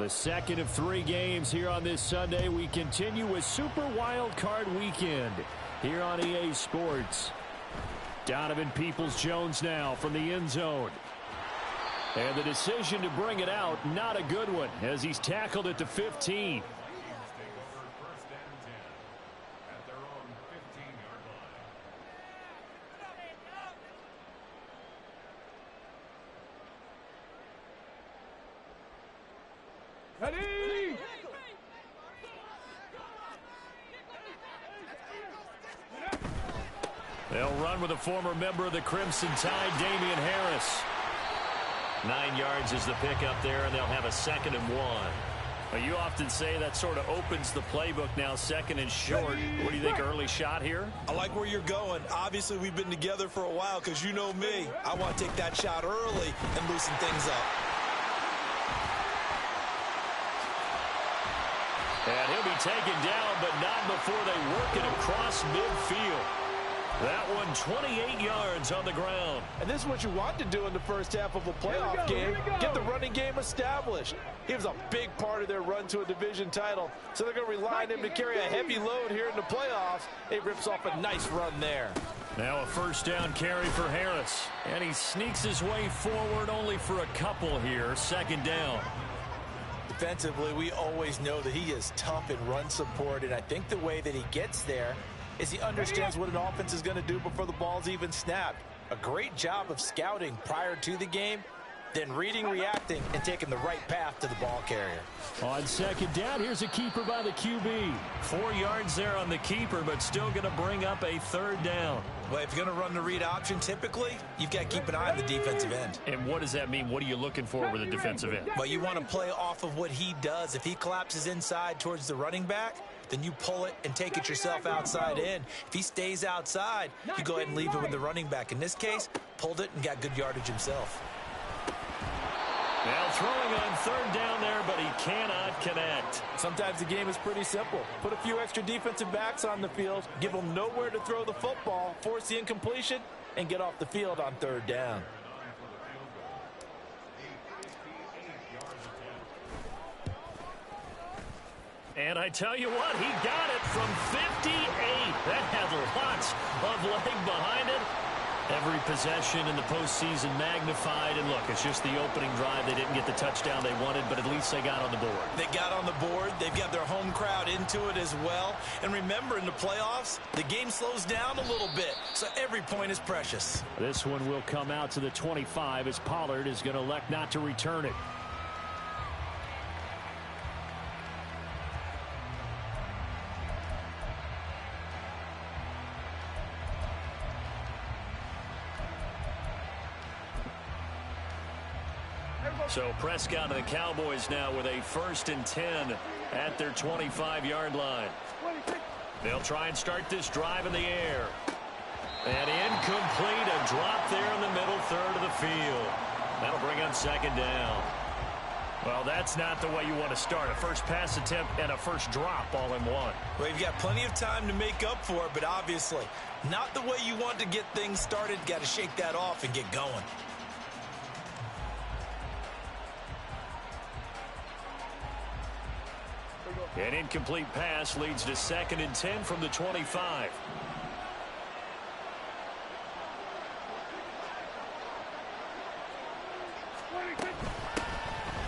The second of 3 games here on this Sunday. We continue with Super Wild Card Weekend here on EA Sports. Donovan Peoples-Jones now from the end zone. And the decision to bring it out, not a good one, as he's tackled at the 15. Ready? They'll run with a former member of the Crimson Tide, Damian Harris. 9 yards is the pickup there, and they'll have a 2nd and 1. Well, you often say that sort of opens the playbook now, 2nd and short. What do you think, early shot here? I like where you're going. Obviously, we've been together for a while because you know me. I want to take that shot early and loosen things up. And he'll be taken down, but not before they work it across midfield. That one 28 yards on the ground. And this is what you want to do in the first half of a playoff game. Get the running game established. He was a big part of their run to a division title. So they're going to rely on him to carry a heavy load here in the playoffs. He rips off a nice run there. Now a first down carry for Harris. And he sneaks his way forward only for a couple here. 2nd down. Defensively, we always know that he is tough in run support. And I think the way that he gets there is he understands what an offense is going to do before the ball's even snapped. A great job of scouting prior to the game, then reading, reacting, and taking the right path to the ball carrier. On 2nd down, here's a keeper by the QB. 4 yards there on the keeper, but still going to bring up a 3rd down. Well, if you're going to run the read option, typically, you've got to keep an eye on the defensive end. And what does that mean? What are you looking for with a defensive end? Well, you want to play off of what he does. If he collapses inside towards the running back, then you pull it and take it yourself outside in. If he stays outside, you go ahead and leave it with the running back. In this case, pulled it and got good yardage himself. Now throwing on 3rd down there, but he cannot connect. Sometimes the game is pretty simple. Put a few extra defensive backs on the field, give them nowhere to throw the football, force the incompletion, and get off the field on 3rd down. And I tell you what, he got it from 58. That had lots of leg behind it. Every possession in the postseason magnified. And look, it's just the opening drive. They didn't get the touchdown they wanted, but at least they got on the board. They got on the board. They've got their home crowd into it as well. And remember, in the playoffs, the game slows down a little bit, so every point is precious. This one will come out to the 25 as Pollard is going to elect not to return it. So Prescott and the Cowboys now with a 1st and 10 at their 25-yard line. They'll try and start this drive in the air. And incomplete, a drop there in the middle 3rd of the field. That'll bring on 2nd down. Well, that's not the way you want to start. A first pass attempt and a first drop all in one. Well, you've got plenty of time to make up for it, but obviously not the way you want to get things started. Got to shake that off and get going. An incomplete pass leads to 2nd and 10 from the 25.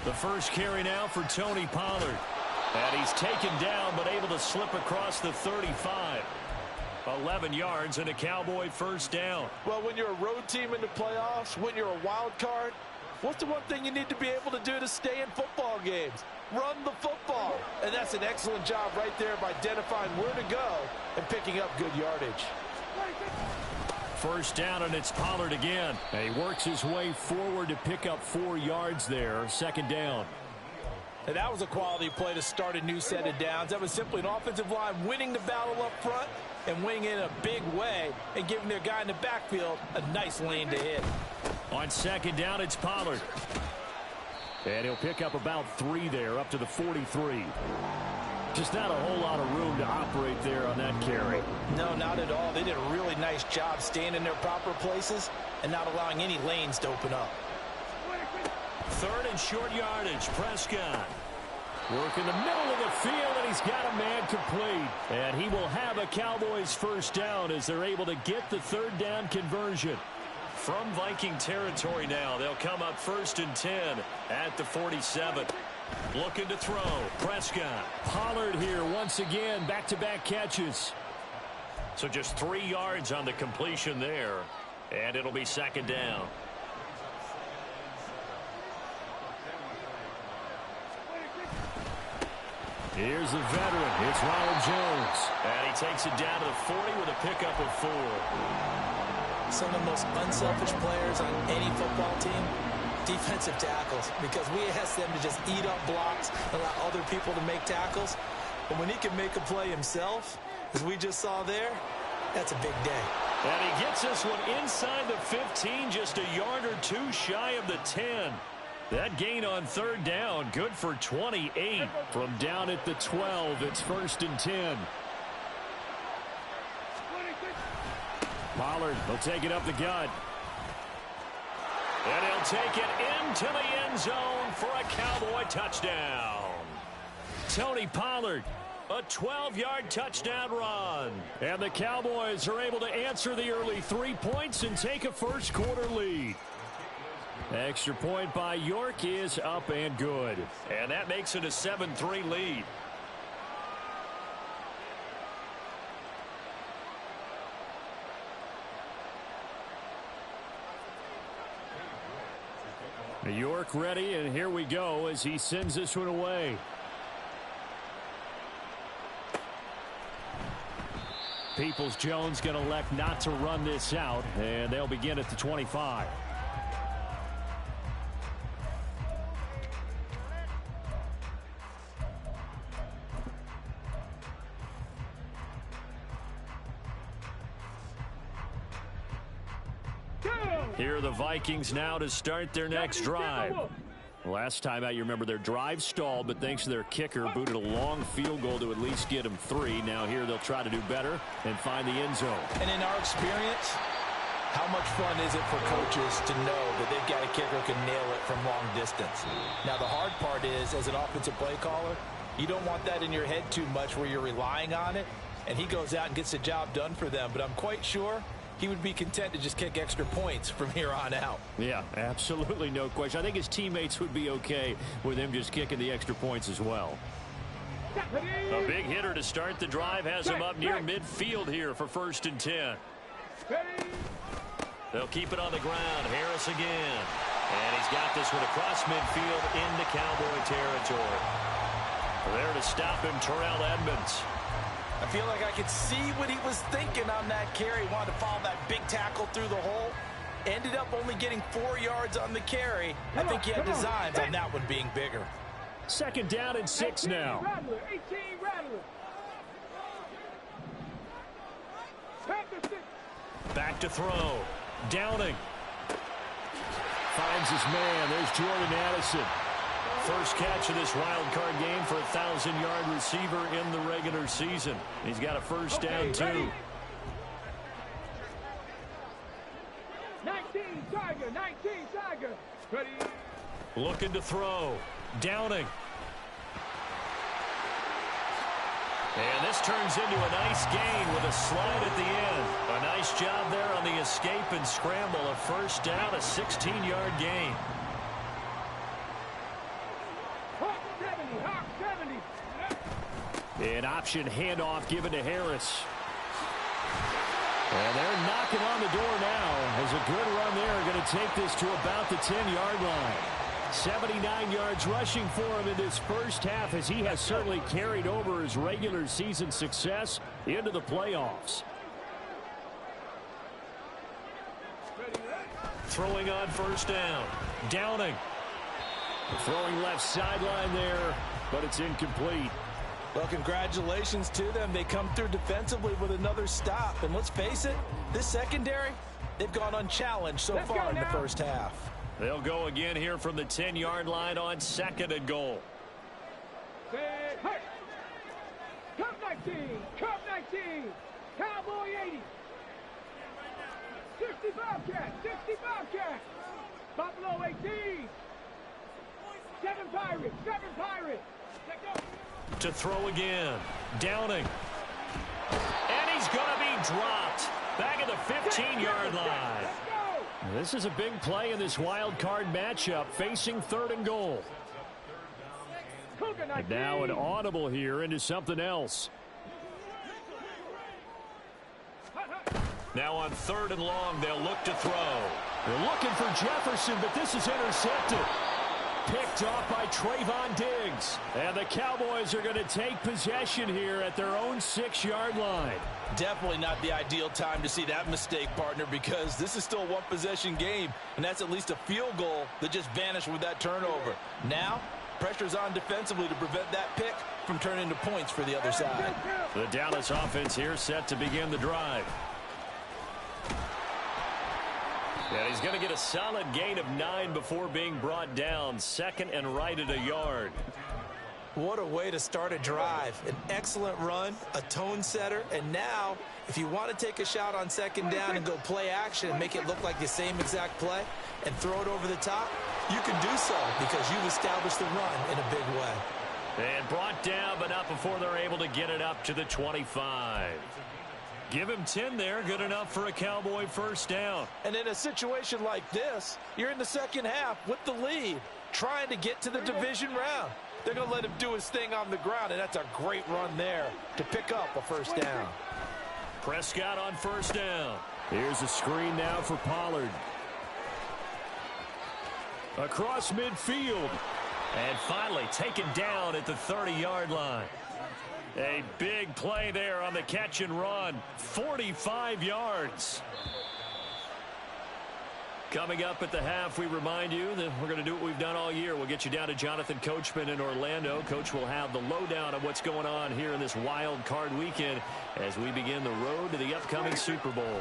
The first carry now for Tony Pollard. And he's taken down but able to slip across the 35. 11 yards and a Cowboy 1st down. Well, when you're a road team in the playoffs, when you're a wild card, what's the one thing you need to be able to do to stay in football games? Run the football. And that's an excellent job right there by identifying where to go and picking up good yardage. 1st down, and it's Pollard again. And he works his way forward to pick up 4 yards there. 2nd down. And that was a quality play to start a new set of downs. That was simply an offensive line winning the battle up front and winning in a big way and giving their guy in the backfield a nice lane to hit. On 2nd down, it's Pollard. And he'll pick up about 3 there, up to the 43. Just not a whole lot of room to operate there on that carry. No, not at all. They did a really nice job staying in their proper places and not allowing any lanes to open up. 3rd and short yardage. Prescott. Work in the middle of the field, and he's got a man complete. And he will have a Cowboys first down as they're able to get the third down conversion. From Viking territory now, they'll come up 1st and 10 at the 47. Looking to throw. Prescott. Pollard here once again. Back-to-back catches. So just 3 yards on the completion there. And it'll be 2nd down. Here's the veteran. It's Ronald Jones. And he takes it down to the 40 with a pickup of 4. Some of the most unselfish players on any football team, defensive tackles, because we ask them to just eat up blocks, allow other people to make tackles. But when he can make a play himself, as we just saw there, that's a big day. And he gets this one inside the 15, just a yard or 2 shy of the 10. That gain on 3rd down, good for 28. From down at the 12, it's 1st and 10. Pollard will take it up the gut. And he'll take it into the end zone for a Cowboy touchdown. Tony Pollard, a 12-yard touchdown run. And the Cowboys are able to answer the early 3 points and take a first-quarter lead. Extra point by York is up and good. And that makes it a 7-3 lead. York ready, and here we go as he sends this one away. Peoples-Jones going to elect not to run this out, and they'll begin at the 25. Here are the Vikings now to start their next drive. Last time out, you remember their drive stalled, but thanks to their kicker, booted a long field goal to at least get them 3. Now here they'll try to do better and find the end zone. And in our experience, how much fun is it for coaches to know that they've got a kicker who can nail it from long distance? Now the hard part is, as an offensive play caller, you don't want that in your head too much where you're relying on it, and he goes out and gets the job done for them. But I'm quite sure he would be content to just kick extra points from here on out. Yeah, absolutely no question. I think his teammates would be okay with him just kicking the extra points as well. A big hitter to start the drive has him up near midfield here for 1st and 10. They'll keep it on the ground. Harris again. And he's got this one across midfield into Cowboy territory. There to stop him, Terrell Edmonds. I feel like I could see what he was thinking on that carry. He wanted to follow that big tackle through the hole. Ended up only getting 4 yards on the carry. I think he had designs on that one being bigger. 2nd down and 6 now. Back to throw. Downing. Finds his man. There's Jordan Addison. First catch of this wild card game for a 1,000-yard receiver in the regular season. He's got a first down, too. Ready. 19 Tiger, 19 Tiger. Ready. Looking to throw. Downing. And this turns into a nice gain with a slide at the end. A nice job there on the escape and scramble. A first down, a 16-yard gain. An option handoff given to Harris. And they're knocking on the door now as a good run there. Going to take this to about the 10-yard line. 79 yards rushing for him in this first half as he has certainly carried over his regular season success into the playoffs. Throwing on first down. Downing. Throwing left sideline there, but it's incomplete. Well, congratulations to them. They come through defensively with another stop. And let's face it, this secondary, they've gone unchallenged so far in the first half. They'll go again here from the 10-yard line on 2nd and goal. Cup 19, Cup 19, Cowboy 80. 65 cat, 65 cat. Buffalo 18. 7 Pirates, 7 Pirates. To throw again. Downing. And he's going to be dropped. Back at the 15-yard line. This is a big play in this wild card matchup, facing 3rd and goal. And now an audible here into something else. Now on 3rd and long, they'll look to throw. They're looking for Jefferson, but this is intercepted. Picked off by Trayvon Diggs. And the Cowboys are going to take possession here at their own 6-yard line. Definitely not the ideal time to see that mistake, partner, because this is still a one-possession game, and that's at least a field goal that just vanished with that turnover. Now, pressure's on defensively to prevent that pick from turning into points for the other side. The Dallas offense here set to begin the drive. And he's going to get a solid gain of 9 before being brought down. 2nd and right at a yard. What a way to start a drive. An excellent run, a tone setter, and now if you want to take a shot on 2nd down and go play action and make it look like the same exact play and throw it over the top, you can do so because you've established the run in a big way. And brought down, but not before they're able to get it up to the 25. Give him 10 there, good enough for a Cowboy 1st down. And in a situation like this, you're in the 2nd half with the lead, trying to get to the division round. They're going to let him do his thing on the ground, and that's a great run there to pick up a 1st down. Prescott on 1st down. Here's a screen now for Pollard. Across midfield. And finally taken down at the 30-yard line. A big play there on the catch and run. 45 yards. Coming up at the half, we remind you that we're going to do what we've done all year. We'll get you down to Jonathan Coachman in Orlando. Coach will have the lowdown of what's going on here in this wild card weekend as we begin the road to the upcoming Super Bowl.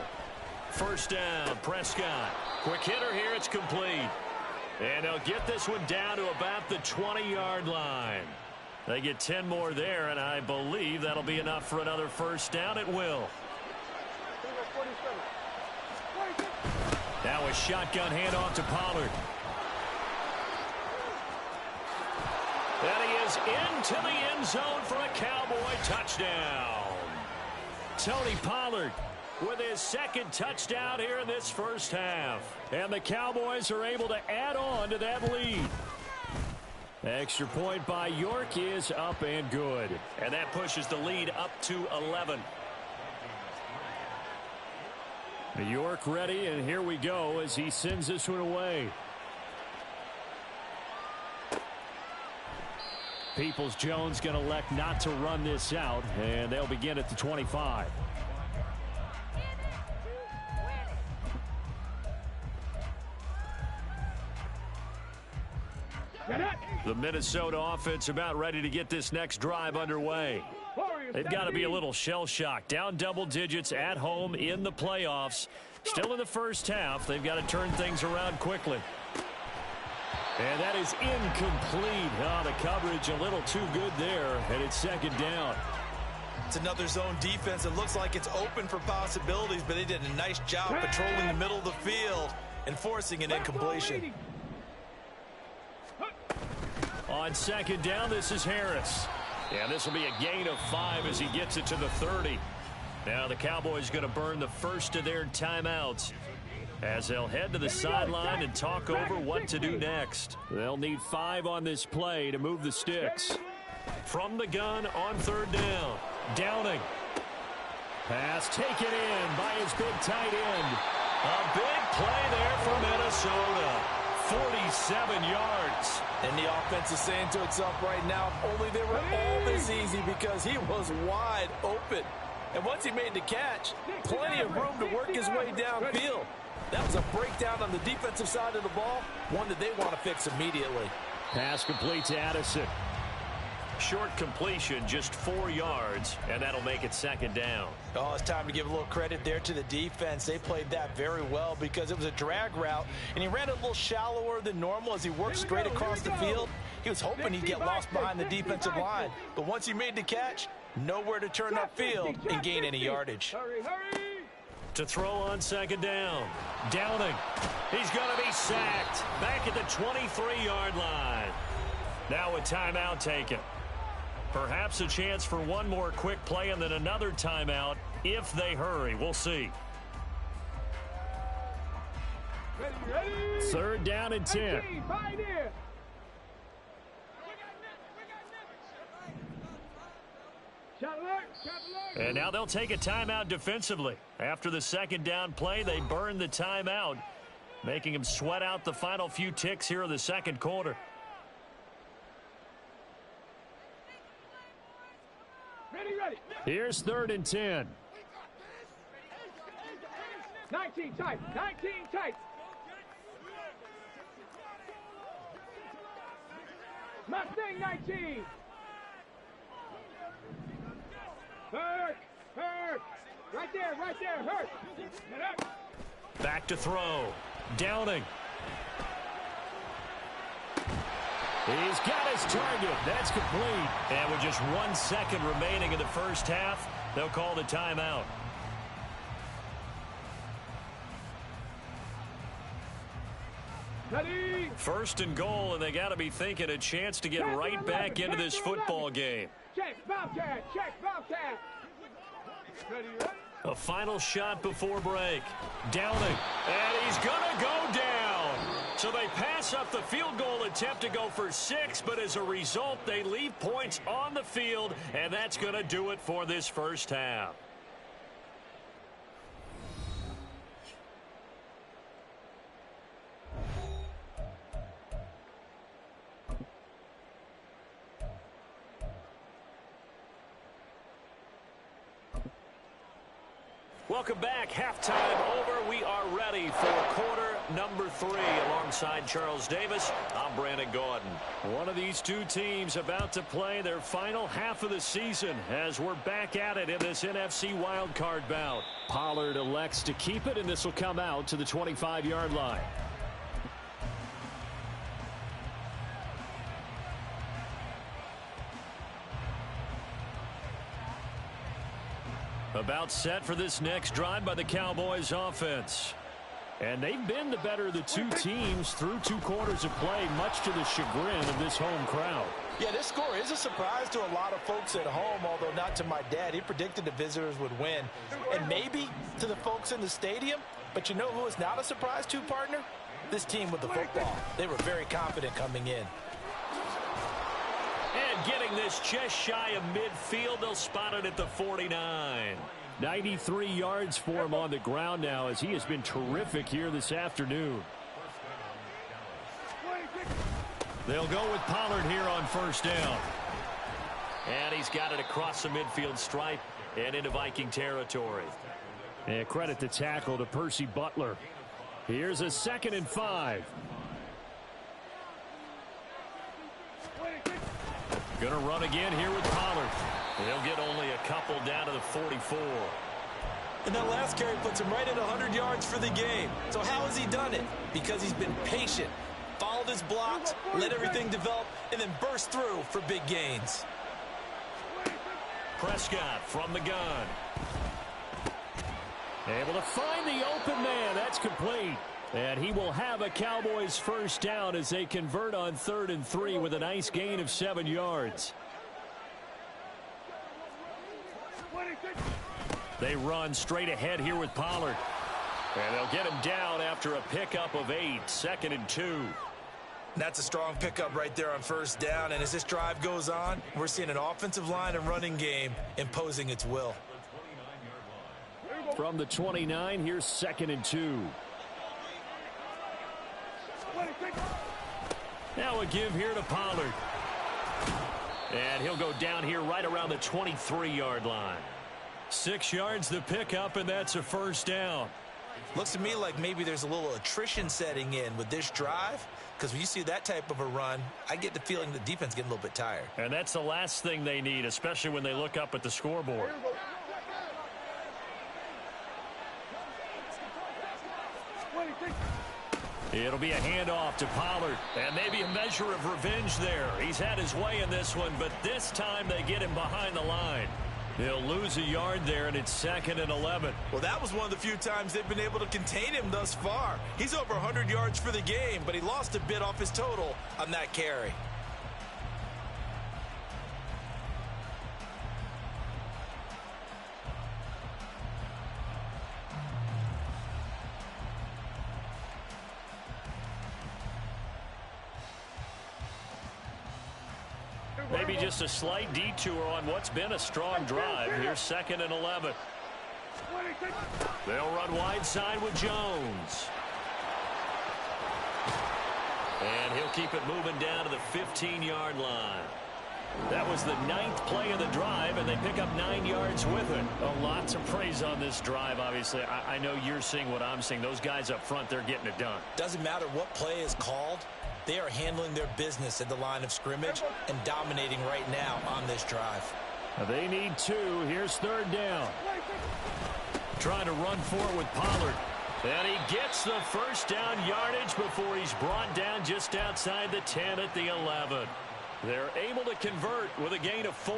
1st down, Prescott. Quick hitter here, it's complete. And they'll get this one down to about the 20-yard line. They get 10 more there, and I believe that'll be enough for another 1st down. It will. Now a shotgun handoff to Pollard. And he is into the end zone for a Cowboy touchdown. Tony Pollard with his 2nd touchdown here in this 1st half. And the Cowboys are able to add on to that lead. Extra point by York is up and good. And that pushes the lead up to 11. York ready, and here we go as he sends this one away. Peoples-Jones going to elect not to run this out, and they'll begin at the 25. The Minnesota offense about ready to get this next drive underway. They've got to be a little shell-shocked. Down double digits at home in the playoffs. Still in the 1st half. They've got to turn things around quickly. And that is incomplete. Oh, the coverage a little too good there, and it's 2nd down. It's another zone defense. It looks like it's open for possibilities, but they did a nice job patrolling the middle of the field and forcing an incompletion. On 2nd down, this is Harris. Yeah, this will be a gain of 5 as he gets it to the 30. Now the Cowboys going to burn the first of their timeouts as they'll head to the sideline and talk over what to do next. They'll need 5 on this play to move the sticks. From the gun on 3rd down. Downing. Pass taken in by his big tight end. A big play there for Minnesota. 47 yards. And the offense is saying to itself right now, if only they were all this easy, because he was wide open. And once he made the catch, plenty of room to work his way downfield. That was a breakdown on the defensive side of the ball, one that they want to fix immediately. Pass complete to Addison. Short completion, just 4 yards, and that'll make it 2nd down. Oh, it's time to give a little credit there to the defense. They played that very well because it was a drag route, and he ran it a little shallower than normal as he worked straight across the field. He was hoping he'd get lost behind the defensive line, but once he made the catch, nowhere to turn upfield and gain any yardage. To throw on 2nd down. Downing. He's going to be sacked. Back at the 23-yard line. Now a timeout taken. Perhaps a chance for one more quick play and then another timeout if they hurry. We'll see. Ready. 3rd down and 10. 18, Pioneer. Shot alert. And now they'll take a timeout defensively. After the 2nd down play, they burn the timeout, making them sweat out the final few ticks here in the 2nd quarter. Ready. Here's 3rd and 10. 19 tight. Mustang 19. Hurt. Right there, hurt. Get up. Back to throw. Downing. He's got his target. That's complete. And with just 1 second remaining in the first half, they'll call the timeout. Ready. 1st and goal, and they got to be thinking a chance to get right back into this football game. Check, Bobcat. Ready. A final shot before break. Downing. And he's going to go down. So they pass up the field goal attempt to go for 6, but as a result, they leave points on the field, and that's going to do it for this first half. Welcome back. Halftime over. We are ready for quarter number 3. Alongside Charles Davis, I'm Brandon Gordon. One of these two teams about to play their final half of the season as we're back at it in this NFC wildcard bout. Pollard elects to keep it, and this will come out to the 25-yard line. About set for this next drive by the Cowboys offense. And they've been the better of the two teams through 2 quarters of play, much to the chagrin of this home crowd. Yeah, this score is a surprise to a lot of folks at home, although not to my dad. He predicted the visitors would win. And maybe to the folks in the stadium. But you know who is not a surprise to, partner? This team with the football. They were very confident coming in. And getting this just shy of midfield, they'll spot it at the 49. 93 yards for him on the ground now as he has been terrific here this afternoon. They'll go with Pollard here on 1st down. And he's got it across the midfield stripe and into Viking territory. And credit the tackle to Percy Butler. Here's a 2nd and 5. Going to run again here with Pollard. They'll get only a couple down to the 44. And that last carry puts him right at 100 yards for the game. So how has he done it? Because he's been patient, followed his blocks, let everything develop, and then burst through for big gains. Prescott from the gun. Able to find the open man. That's complete. And he will have a Cowboys 1st down as they convert on 3rd and 3 with a nice gain of 7 yards. They run straight ahead here with Pollard. And they'll get him down after a pickup of 8, 2nd and 2. That's a strong pickup right there on 1st down. And as this drive goes on, we're seeing an offensive line and running game imposing its will. From the 29, here's 2nd and 2. Now a give here to Pollard. And he'll go down here right around the 23-yard line. 6 yards the pickup, and that's a 1st down. Looks to me like maybe there's a little attrition setting in with this drive, because when you see that type of a run, I get the feeling the defense getting a little bit tired. And that's the last thing they need, especially when they look up at the scoreboard. It'll be a handoff to Pollard, and maybe a measure of revenge there. He's had his way in this one, but this time they get him behind the line. They'll lose a yard there, and it's 2nd and 11. Well, that was one of the few times they've been able to contain him thus far. He's over 100 yards for the game, but he lost a bit off his total on that carry. Maybe just a slight detour on what's been a strong drive. Here's 2nd and 11. They'll run wide side with Jones. And he'll keep it moving down to the 15-yard line. That was the 9th play of the drive, and they pick up 9 yards with it. Lots of praise on this drive, obviously. I know you're seeing what I'm seeing. Those guys up front, they're getting it done. Doesn't matter what play is called. They are handling their business at the line of scrimmage and dominating right now on this drive. They need 2. Here's 3rd down. Trying to run for it with Pollard. And he gets the first down yardage before he's brought down just outside the 10 at the 11. They're able to convert with a gain of 4.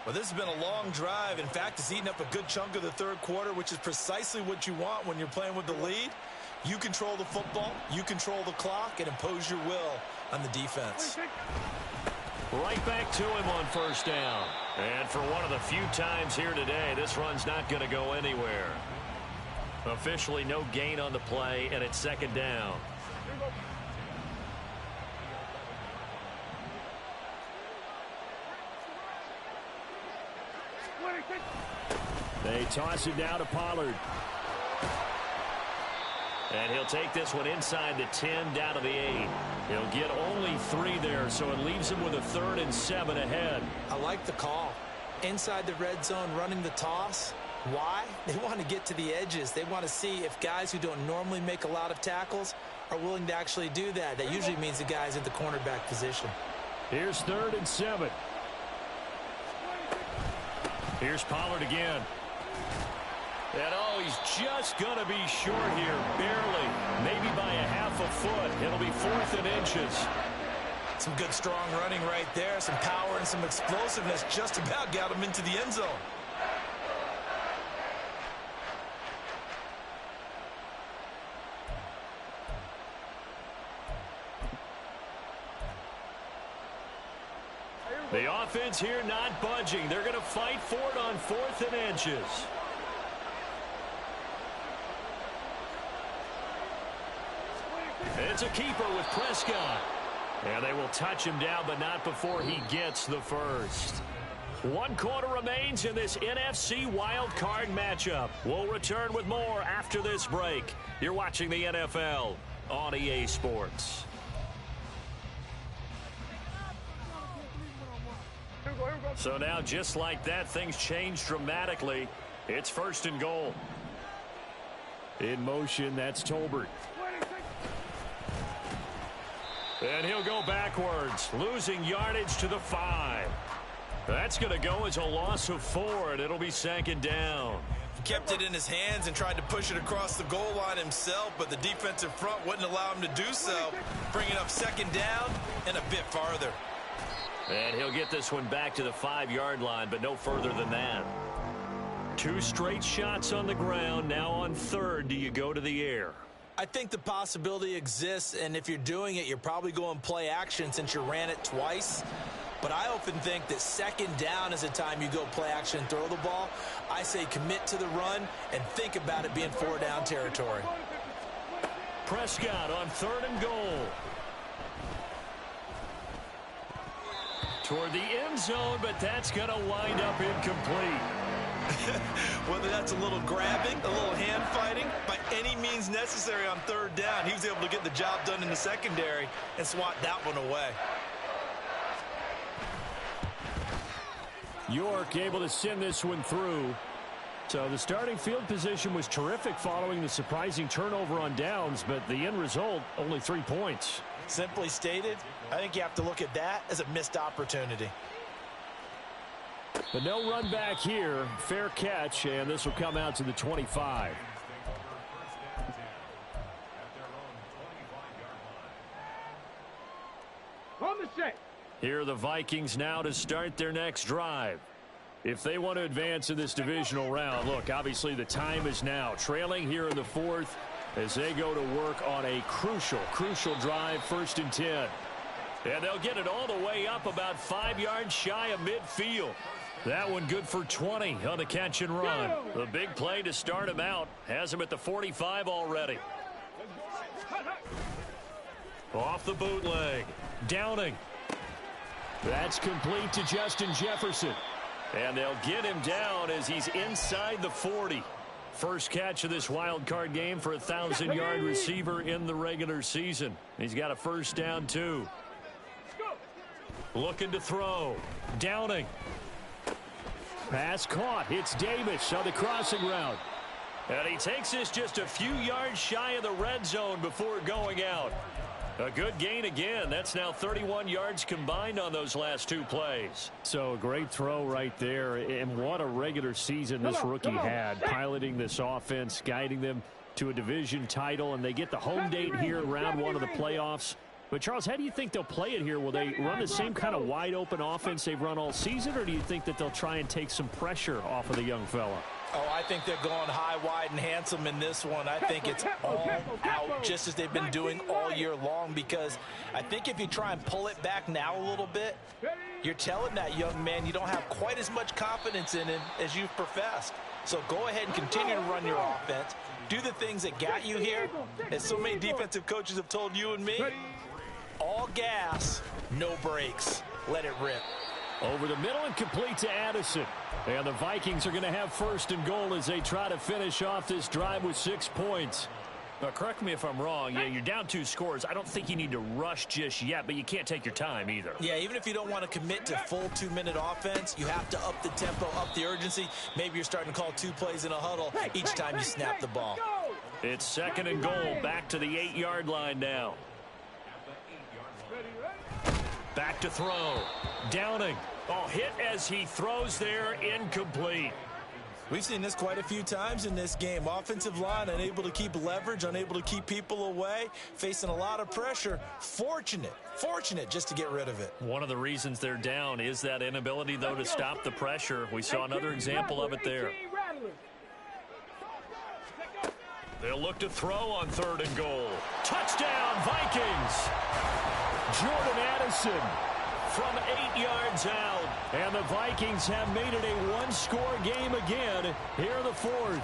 Well, this has been a long drive. In fact, it's eaten up a good chunk of the 3rd quarter, which is precisely what you want when you're playing with the lead. You control the football, you control the clock, and impose your will on the defense. Right back to him on 1st down. And for one of the few times here today, this run's not going to go anywhere. Officially no gain on the play, and it's 2nd down. They toss it down to Pollard. And he'll take this one inside the 10 down to the 8. He'll get only 3 there, so it leaves him with a 3rd and 7 ahead. I like the call. Inside the red zone running the toss. Why? They want to get to the edges. They want to see if guys who don't normally make a lot of tackles are willing to actually do that. That usually means the guys in the cornerback position. Here's 3rd and 7. Here's Pollard again. And he's just going to be short here, barely, maybe by a half a foot. It'll be 4th and inches. Some good strong running right there, some power and some explosiveness just about got him into the end zone. The offense here not budging. They're going to fight for it on 4th and inches. It's a keeper with Prescott. And they will touch him down, but not before he gets the first. 1 quarter remains in this NFC Wild Card matchup. We'll return with more after this break. You're watching the NFL on EA Sports. So now, just like that, things change dramatically. It's 1st and goal. In motion, that's Tolbert. And he'll go backwards, losing yardage to the 5. That's going to go as a loss of 4, and it'll be 2nd down. He kept it in his hands and tried to push it across the goal line himself, but the defensive front wouldn't allow him to do so, bringing up 2nd down and a bit farther. And he'll get this one back to the 5-yard line, but no further than that. 2 straight shots on the ground. Now on 3rd, do you go to the air? I think the possibility exists, and if you're doing it, you're probably going play action since you ran it twice. But I often think that 2nd down is the time you go play action and throw the ball. I say commit to the run and think about it being 4-down territory. Prescott on 3rd and goal. Toward the end zone, but that's going to wind up incomplete. Whether that's a little grabbing, a little hand fighting, by any means necessary on 3rd down, he was able to get the job done in the secondary and swat that one away. York able to send this one through. So the starting field position was terrific following the surprising turnover on downs, but the end result, only 3 points. Simply stated, I think you have to look at that as a missed opportunity. But no run back here. Fair catch, and this will come out to the 25. On the set. Here are the Vikings now to start their next drive. If they want to advance in this divisional round, look, obviously the time is now. Trailing here in the 4th as they go to work on a crucial drive, 1st and 10. And they'll get it all the way up about 5 yards shy of midfield. That one good for 20 on the catch and run. The big play to start him out has him at the 45 already. Off the bootleg. Downing. That's complete to Justin Jefferson. And they'll get him down as he's inside the 40. First catch of this wild card game for a 1,000-yard receiver in the regular season. He's got a first down, too. Looking to throw. Downing. Pass caught. It's Davis on the crossing route. And he takes this just a few yards shy of the red zone before going out. A good gain again. That's now 31 yards combined on those last two plays. So a great throw right there. And what a regular season this rookie had, piloting this offense, guiding them to a division title. And they get the home date here in round one of the playoffs. But, Charles, how do you think they'll play it here? Will they run the same kind of wide-open offense they've run all season, or do you think that they'll try and take some pressure off of the young fella? Oh, I think they're going high, wide, and handsome in this one. I think it's all out, just as they've been doing all year long, because I think if you try and pull it back now a little bit, you're telling that young man you don't have quite as much confidence in him as you've professed. So go ahead and continue to run your offense. Do the things that got you here. As so many defensive coaches have told you and me, all gas, no brakes. Let it rip. Over the middle and complete to Addison. And the Vikings are going to have first and goal as they try to finish off this drive with 6 points. Now, correct me if I'm wrong. Yeah, you're down 2 scores. I don't think you need to rush just yet, but you can't take your time either. Yeah, even if you don't want to commit to full 2-minute offense, you have to up the tempo, up the urgency. Maybe you're starting to call 2 plays in a huddle each time you snap the ball. It's second and goal, back to the 8-yard line now. Back to throw. Downing. Oh, hit as he throws there, incomplete. We've seen this quite a few times in this game. Offensive line unable to keep leverage, unable to keep people away, facing a lot of pressure. Fortunate just to get rid of it. One of the reasons they're down is that inability, though, to stop the pressure. We saw another example of it there. They'll look to throw on third and goal. Touchdown, Vikings! Jordan Addison from 8 yards out. And the Vikings have made it a one-score game again here in the fourth.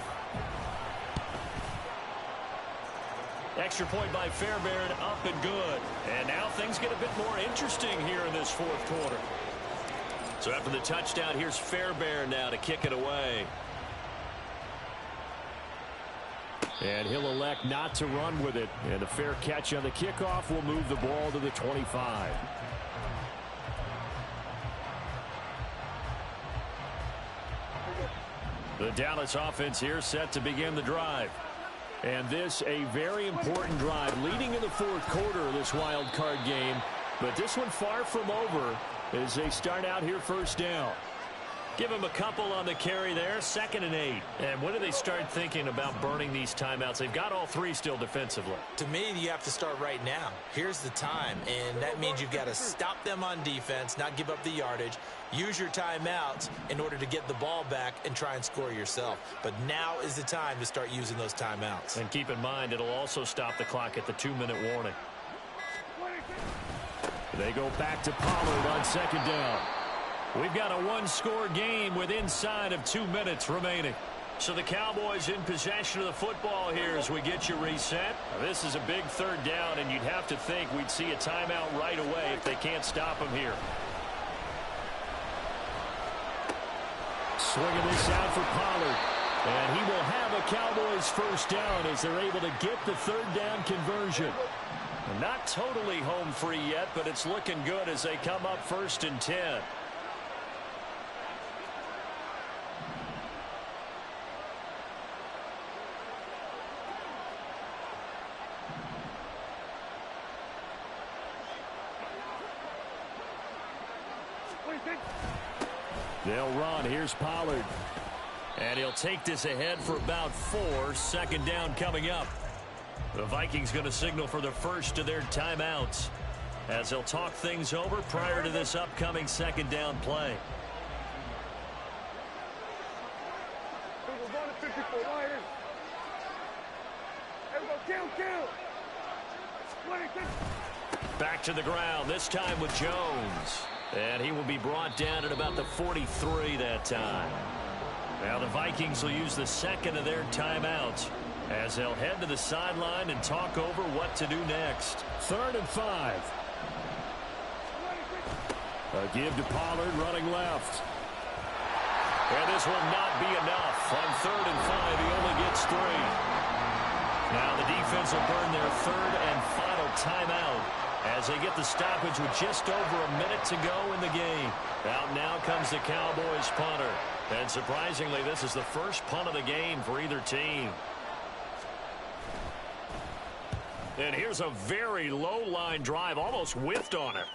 Extra point by Fairbairn, up and good. And now things get a bit more interesting here in this fourth quarter. So after the touchdown, here's Fairbairn now to kick it away. And he'll elect not to run with it. And a fair catch on the kickoff will move the ball to the 25. The Dallas offense here set to begin the drive. And this a very important drive leading in the fourth quarter of this wild card game. But this one far from over as they start out here first down. Give him a couple on the carry there, 2nd and 8. And when do they start thinking about burning these timeouts? They've got all 3 still defensively. To me, you have to start right now. Here's the time, and that means you've got to stop them on defense, not give up the yardage, use your timeouts in order to get the ball back and try and score yourself. But now is the time to start using those timeouts. And keep in mind, it'll also stop the clock at the 2-minute warning. They go back to Pollard on 2nd down. We've got a one-score game with inside of 2 minutes remaining. So the Cowboys in possession of the football here as we get you reset. Now, this is a big 3rd down, and you'd have to think we'd see a timeout right away if they can't stop him here. Swinging this out for Pollard. And he will have a Cowboys first down as they're able to get the 3rd down conversion. Not totally home free yet, but it's looking good as they come up 1st and 10. They'll run. Here's Pollard. And he'll take this ahead for about 4. 2nd down coming up. The Vikings going to signal for the first of their timeouts as they'll talk things over prior to this upcoming 2nd down play. Back to the ground, this time with Jones. And he will be brought down at about the 43 that time. Now the Vikings will use the 2nd of their timeouts as they'll head to the sideline and talk over what to do next. 3rd and 5. A give to Pollard running left. And this will not be enough. On 3rd and 5, he only gets 3. Now the defense will burn their 3rd and final timeout as they get the stoppage with just over a minute to go in the game. Out now comes the Cowboys punter. And surprisingly, this is the first punt of the game for either team. And here's a very low-line drive, almost whiffed on it.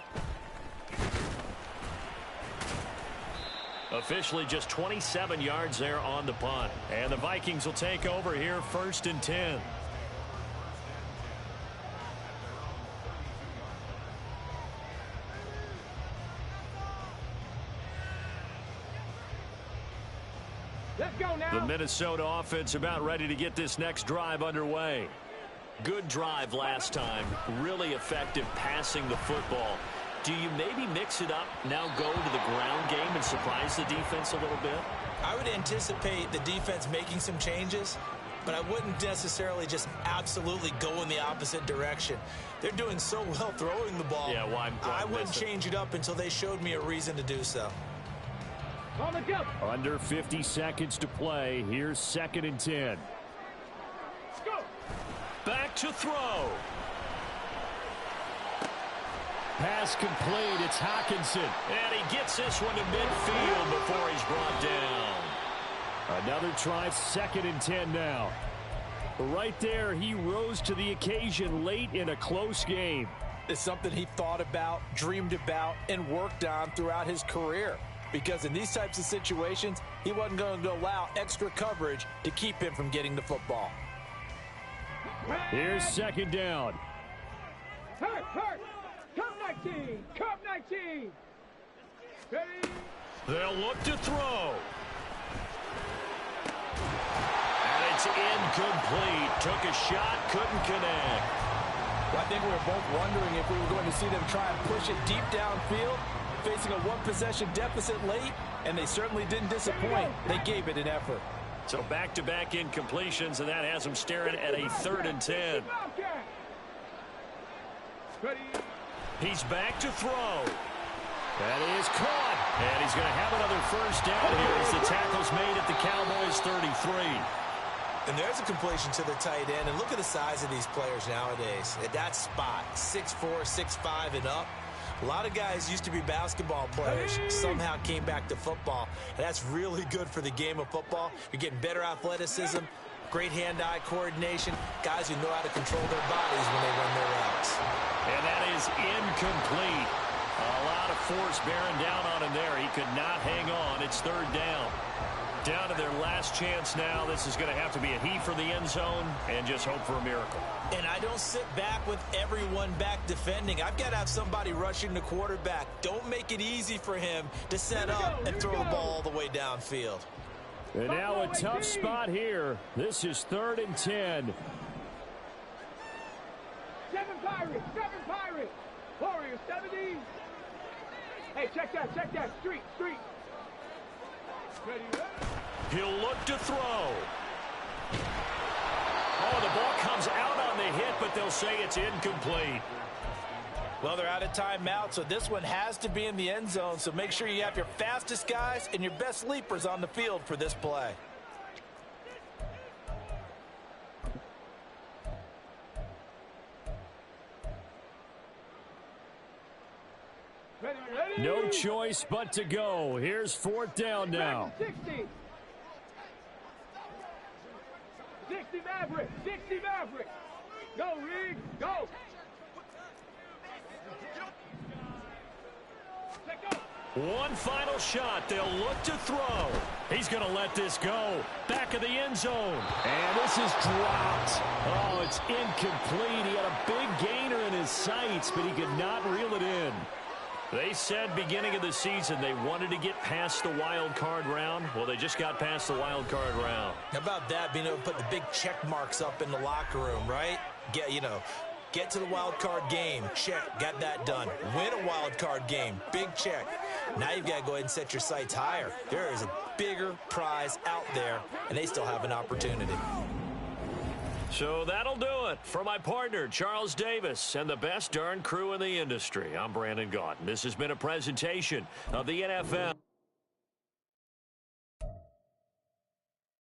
Officially just 27 yards there on the punt. And the Vikings will take over here 1st and 10. Let's go now. The Minnesota offense about ready to get this next drive underway. Good drive last time. Really effective passing the football. Do you maybe mix it up, now go to the ground game and surprise the defense a little bit? I would anticipate the defense making some changes, but I wouldn't necessarily just absolutely go in the opposite direction. They're doing so well throwing the ball. Yeah, why I wouldn't change it up until they showed me a reason to do so. On the jump. Under 50 seconds to play. Here's 2nd and 10. Go. Back to throw. Pass complete. It's Hockenson. And he gets this one to midfield before he's brought down. Another try, 2nd and 10 now. Right there, he rose to the occasion late in a close game. It's something he thought about, dreamed about, and worked on throughout his career. Because in these types of situations, he wasn't going to allow extra coverage to keep him from getting the football. Here's 2nd down. Hurt. Come 19. Come 19. Ready. They'll look to throw. And it's incomplete. Took a shot, couldn't connect. Well, I think we were both wondering if we were going to see them try and push it deep downfield, facing a one-possession deficit late, and they certainly didn't disappoint. They gave it an effort. So back-to-back incompletions, and that has them staring at a 3rd and 10. Ready. He's back to throw. That is caught. And he's going to have another 1st down here as the tackle's made at the Cowboys 33. And there's a completion to the tight end. And look at the size of these players nowadays. At that spot, 6'4", 6'5", and up. A lot of guys used to be basketball players, somehow came back to football. And that's really good for the game of football. You're getting better athleticism, great hand-eye coordination, guys who know how to control their bodies when they run their routes. And that is incomplete. A lot of force bearing down on him there. He could not hang on. It's 3rd down. Down to their last chance now. This is going to have to be a heave for the end zone and just hope for a miracle. And I don't sit back with everyone back defending. I've got to have somebody rushing the quarterback. Don't make it easy for him to set up and throw the ball all the way downfield. And now a tough spot here. This is 3rd and 10. 7 Pirates. Warriors 70. Hey, check that. Street. Ready. He'll look to throw. Oh, the ball comes out on the hit, but they'll say it's incomplete. Well, they're out of timeout, so this one has to be in the end zone. So make sure you have your fastest guys and your best leapers on the field for this play. Ready. No choice but to go. Here's 4th down now. 60 Maverick. Go, Reed. Go. One final shot. They'll look to throw. He's going to let this go. Back of the end zone. And this is dropped. Oh, it's incomplete. He had a big gainer in his sights, but he could not reel it in. They said beginning of the season they wanted to get past the wild card round. Well, they just got past the wild card round. How about that, being able to put the big check marks up in the locker room, right? Get to the wild card game. Check. Got that done. Win a wild card game. Big check. Now you've got to go ahead and set your sights higher. There is a bigger prize out there, and they still have an opportunity. So that'll do it. For my partner, Charles Davis, and the best darn crew in the industry, I'm Brandon Gaudin. This has been a presentation of the NFL.